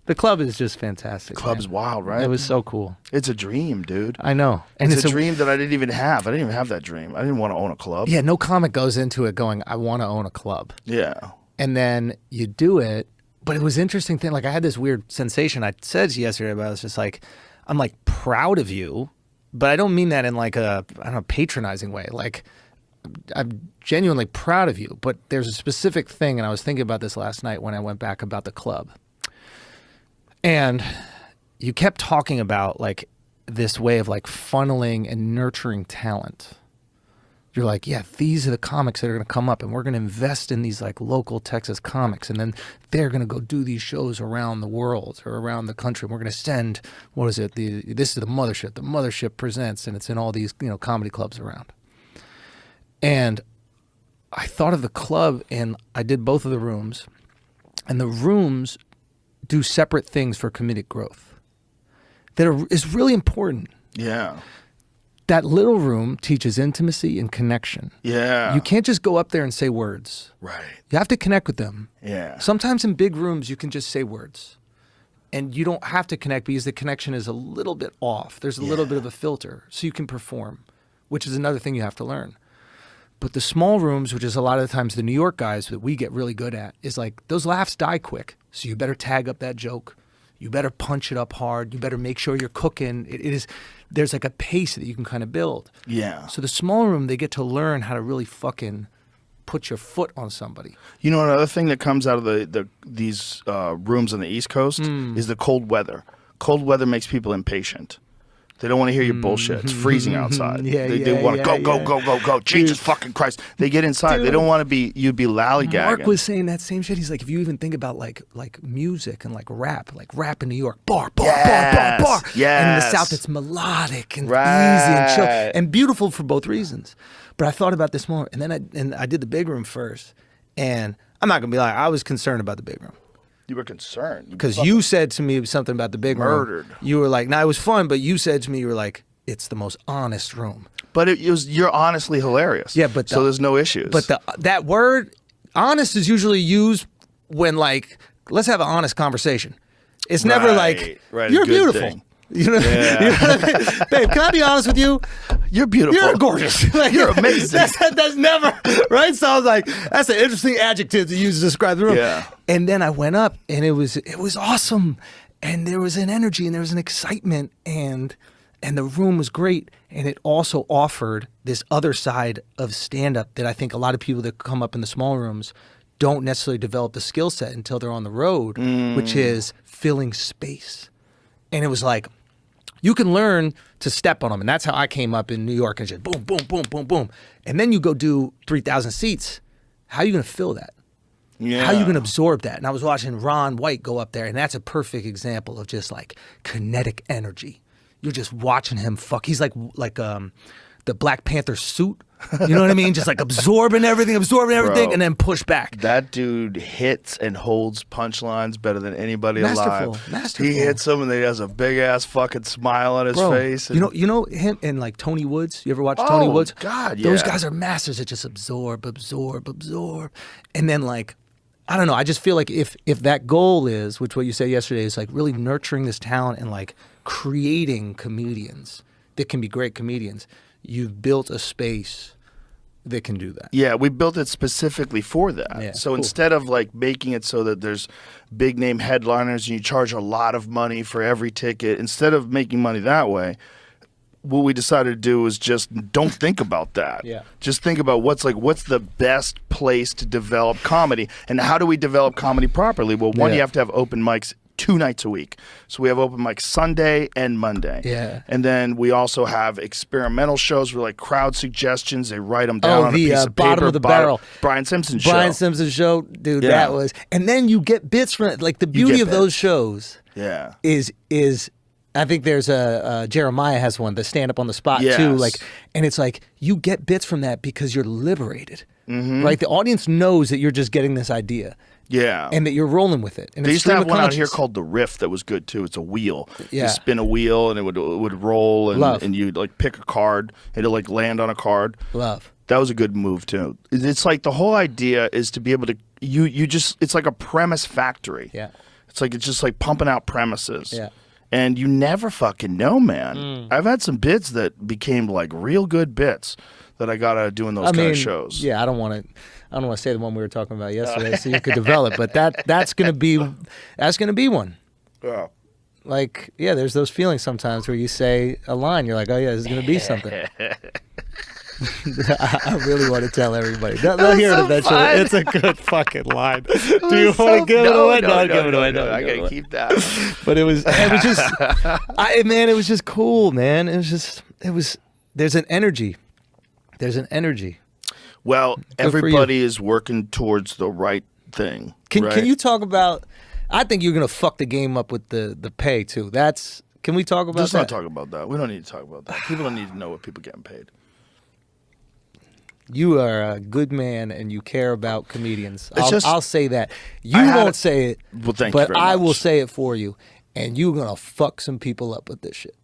The club is just fantastic. Club's wild, right? It was so cool. It's a dream, dude. I know. And it's a dream that I didn't even have. I didn't even have that dream. I didn't want to own a club. Yeah, no comic goes into it going, I want to own a club. Yeah. And then you do it. But it was an interesting thing. Like, I had this weird sensation. I said yesterday, but I was just like, I'm like proud of you. But I don't mean that in like a, I don't know, patronizing way. Like, I'm genuinely proud of you. But there's a specific thing, and I was thinking about this last night when I went back about the club. And you kept talking about like this way of like funneling and nurturing talent. You're like, yeah, these are the comics that are going to come up, and we're going to invest in these like local Texas comics, and then they're going to go do these shows around the world or around the country. And we're going to send, what is it? This is the Mothership. The Mothership presents, and it's in all these, you know, comedy clubs around. And I thought of the club, and I did both of the rooms, and the rooms do separate things for comedic growth that is really important. Yeah. That little room teaches intimacy and connection. Yeah. You can't just go up there and say words. Right. You have to connect with them. Yeah. Sometimes in big rooms, you can just say words. And you don't have to connect because the connection is a little bit off. There's a little bit of a filter so you can perform, which is another thing you have to learn. But the small rooms, which is a lot of the times the New York guys that we get really good at, is like those laughs die quick. So you better tag up that joke. You better punch it up hard. You better make sure you're cooking. There's like a pace that you can kind of build. Yeah. So the small room, they get to learn how to really fucking put your foot on somebody. You know, another thing that comes out of these rooms on the East Coast is the cold weather. Cold weather makes people impatient. They don't want to hear your bullshit. It's freezing outside. They want to go. Jesus fucking Christ. They get inside. Dude, they don't want to be, you'd be lollygagging. Mark was saying that same shit. He's like, if you even think about like music and like rap in New York, bar. Yes. And in the South, it's melodic and easy and chill and beautiful for both reasons. But I thought about this more, and then I did the big room first, and I'm not gonna be like, I was concerned about the big room. You were concerned. Because you said to me something about the big room. You were like, nah, it was fun, but you said to me, you were like, it's the most honest room. But you're honestly hilarious. Yeah, but so there's no issues. But that word, honest, is usually used when like, let's have an honest conversation. It's never like, you're beautiful. Thing. You know, you know what I mean? Babe, can I be honest with you? You're beautiful. You're gorgeous. Like, you're amazing. That's never, right? So I was like, that's an interesting adjective to use to describe the room. Yeah. And then I went up, and it was awesome. And there was an energy, and there was an excitement, and the room was great. And it also offered this other side of stand-up that I think a lot of people that come up in the small rooms don't necessarily develop the skill set until they're on the road, which is filling space. And it was like, you can learn to step on them. And that's how I came up in New York, and just boom, boom, boom, boom, boom. And then you go do 3,000 seats. How are you going to fill that? Yeah. How are you going to absorb that? And I was watching Ron White go up there, and that's a perfect example of just like kinetic energy. You're just watching him fuck. He's like the Black Panther suit. You know what I mean? Just like absorbing everything, Bro, and then push back. That dude hits and holds punchlines better than anybody alive. Masterful. He hits them, and he has a big ass fucking smile on his face. And You know him and like Tony Woods. You ever watch Tony Woods? God, yeah. Those guys are masters at just absorb, and then like, I don't know. I just feel like if that goal is, which what you said yesterday is like really nurturing this talent and like creating comedians that can be great comedians. You've built a space that can do that. Yeah, we built it specifically for that. Yeah, so cool. Instead of like making it so that there's big name headliners and you charge a lot of money for every ticket, instead of making money that way, what we decided to do is just don't think about that. Yeah. Just think about what's the best place to develop comedy, and how do we develop comedy properly? Well, one, you have to have open mics 2 nights a week. So we have open mic Sunday and Monday. Yeah. And then we also have experimental shows where like crowd suggestions, they write them down on a piece of paper. Bottom of the barrel. Brian Simpson's show. Brian Simpson's show, dude, that was. And then you get bits from it. Like the beauty of those shows is I think there's a Jeremiah has one, the stand up on the spot too. Like, and it's like you get bits from that because you're liberated. Right? The audience knows that you're just getting this idea. Yeah. And that you're rolling with it. And they used to have one out here called The Riff that was good too. It's a wheel. Yeah. You spin a wheel and it would roll, and you'd like pick a card and it'll like land on a card. Love. That was a good move too. It's like the whole idea is to be able to, it's like a premise factory. Yeah. It's just like pumping out premises. Yeah. And you never fucking know, man. I've had some bits that became like real good bits that I got out of doing those kind of shows. Yeah, I don't want to say the one we were talking about yesterday, so you could develop. But that's gonna be one. Yeah. Like, yeah, there's those feelings sometimes where you say a line, you're like, oh yeah, this is gonna be something. I really want to tell everybody. They'll hear it eventually. Fun. It's a good fucking line. Do you want to give it away? No, give it away. I gotta keep that. But it was just, it was just cool, man. There's an energy. Well, everybody is working towards the right thing. Can you talk about? I think you're gonna fuck the game up with the pay too. Can we talk about Let's that? not talk about that. We don't need to talk about that. People don't need to know what people getting paid. You are a good man and you care about comedians. I'll say that. You won't say it, well, thank you but very I much. will say it for you. And you're going to fuck some people up with this shit.